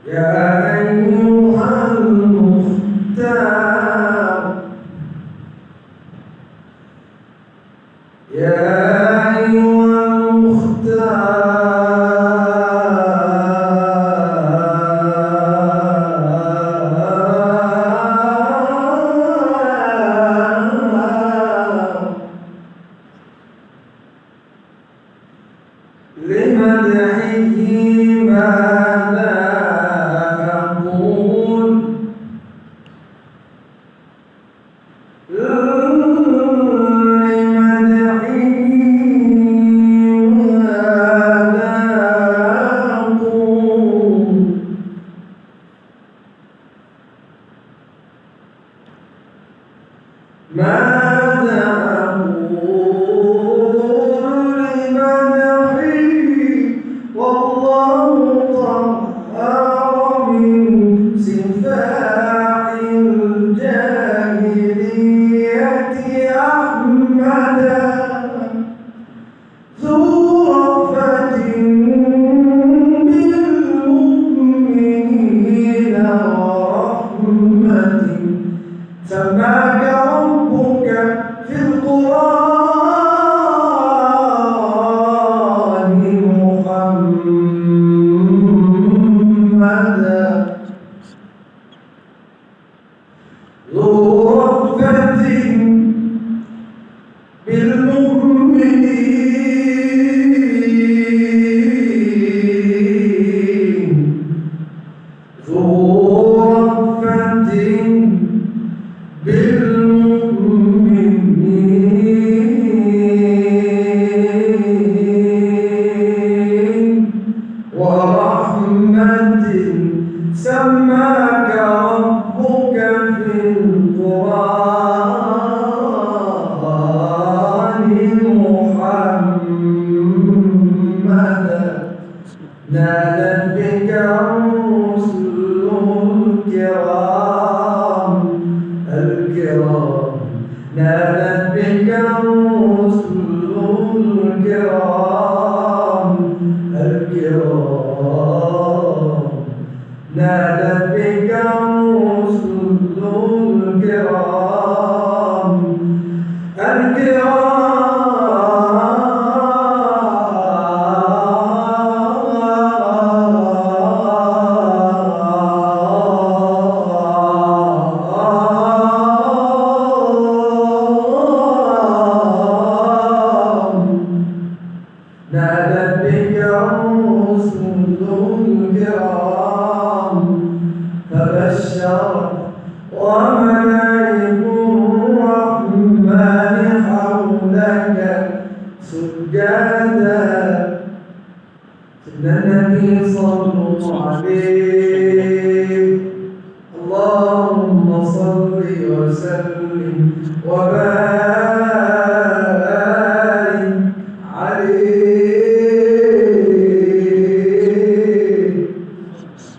يا أيها المختار يا أيها المختار لمدحه ماذا أقول ماذا أقول لمدحي والله طهر من سفاح الجاهلية أحمدا ذو رأفة بالمؤمنين ورحمة سماك ربك في القرآن محمدا ذو رأفة بالمؤمنين ذو رأفة بالمؤمنين ورحمة سماك ربك في القرآن محمدا نادت بك الرسل الكرام نادت بك الرسل الكرام نادت بك الرسل الكرام نادت بك الرسل الكرام فبشرت وملائكة الرحمن حولك سجادا سيدنا النبي صلى الله عليه اللهم صل وسلم وبارك